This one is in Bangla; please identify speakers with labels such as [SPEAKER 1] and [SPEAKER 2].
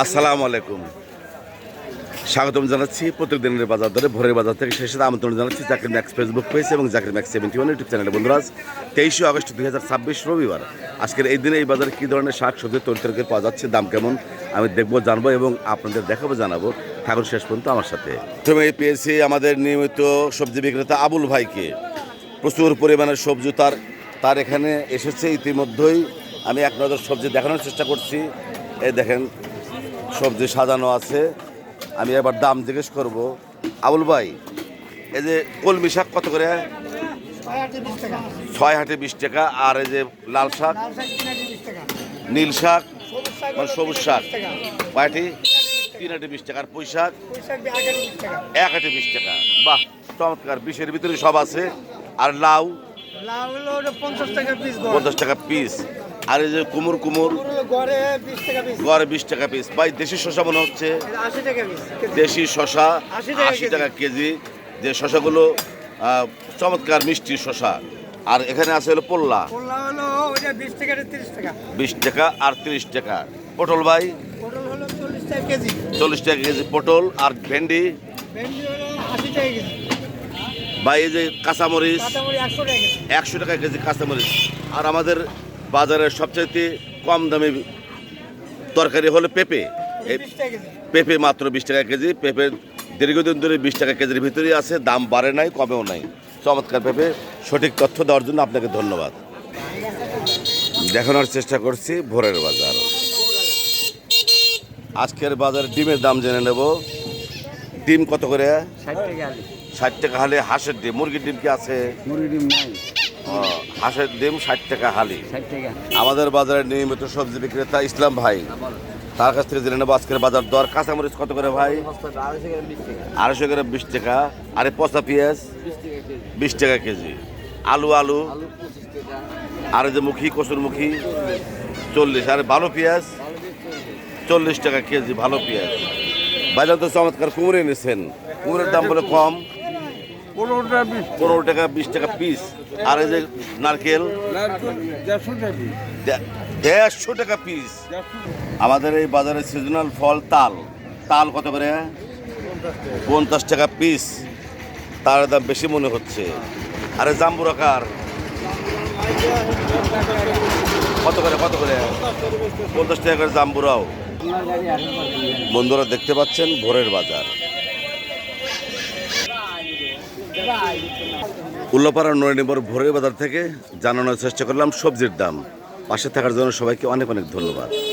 [SPEAKER 1] আসসালামু আলাইকুম, স্বাগতম জানাচ্ছি প্রত্যেকদিনের বাজার দরে ভোরের বাজার থেকে শেষে আমন্ত্রণ জানাচ্ছি জাকির ম্যাক্স ফেসবুক পেজ এবং জাকির ম্যাক্স 71 ইউটিউব চ্যানেলে। বন্ধুরা, 23 আগস্ট 2026 রবিবার। আজকের এই দিনে এই বাজারে কী ধরনের শাক সবজি তরকারি পাওয়া যাচ্ছে, দাম কেমন আমি দেখবো, জানবো এবং আপনাদের দেখাবো, জানাবো। থাকুন শেষ পর্যন্ত আমার সাথে। প্রথমে পেয়েছি আমাদের নিয়মিত সবজি বিক্রেতা আবুল ভাইকে। প্রচুর পরিমাণের সবজি তার এখানে এসেছে ইতিমধ্যেই। আমি এক নজর সবজি দেখানোর চেষ্টা করছি। এই দেখেন, সবজি সাজানো আছে। আমি এবার দাম জিজ্ঞেস করব। আবুল ভাই, এই যে কলমি শাক কত করে? 6 হাটে 20 টাকা। আর এই যে লাল শাক, নীল শাক মানে সবুজ শাক কয়টি? 3 হাটে 20 টাকা। আর পুঁই শাক 1 হাটে 20 টাকা। বাহ, চমৎকার, 20-এর ভিতরে সব আছে। আর লাউ 50 টাকা পিস। আর এই যে কুমুর গড়ে 20 টাকা পিস। ভাই, দেশি শসা মনে হচ্ছে? দেশি শসা 80 টাকা কেজি। যে শসাগুলো চমৎকার মিষ্টি শসা। আর এখানে আছে হলো পোল্লা 20 টাকা আর 30 টাকা। পটল ভাই 40 টাকা কেজি পটল। আর ভেন্ডি ভাই, এই যে কাঁচামরিচ 100 টাকা কেজি কাঁচামরিচ। আর আমাদের বাজারের সবচাইতে কম দামে তরকারি হলো পেঁপে মাত্র 20 টাকা কেজি। পেঁপে দীর্ঘদিন ধরে 20 টাকা কেজির ভিতরেই আছে, দাম বাড়ে নাই, কমেও নাই। চমৎকার পেঁপে। সঠিক তথ্য দেওয়ার জন্য আপনাকে ধন্যবাদ। দেখানোর চেষ্টা করছি ভোরের বাজার। আজকের বাজারে ডিমের দাম জেনে নেব। ডিম কত করে? 60 টাকা হালি। হাঁসের ডিম, মুরগির ডিম কি আছে?
[SPEAKER 2] মুরগির ডিম নাই।
[SPEAKER 1] হাঁসের ডিম 60 টাকা হালি। আমাদের বাজারে নিয়মিত সবজি বিক্রেতা ইসলাম ভাই, তার কাছ থেকে জেনে নেবো আজকের বাজার দর। কাঁচামরিচ কত করে ভাই? 250 করে 20 টাকা। আরে পচা পেঁয়াজ 20 টাকা কেজি। আলু আর এই যে কসুর মুখী 40। আর ভালো পেঁয়াজ 40 টাকা কেজি। ভালো পেঁয়াজ। বাজার তো চমৎকার কুমড়ো এনেছেন। কুমড়োর দাম বলে কম, 15 টাকা 20 টাকা পিস। আর এই যে নারকেল 150 টাকা পিস। আমাদের এই বাজারে সিজনাল ফল তাল কত করে? 50 টাকা পিস। তার দাম বেশি মনে হচ্ছে। আরে জাম্বুরাকার কত করে? 50 টাকা করে জাম্বুরাও। বন্ধুরা, দেখতে পাচ্ছেন ভোরের বাজার। উল্লাপাড়া নড়িনবর ভোরের বাজার থেকে জানানোর চেষ্টা করলাম সবজির দাম। পাশে থাকার জন্য সবাইকে অনেক অনেক ধন্যবাদ।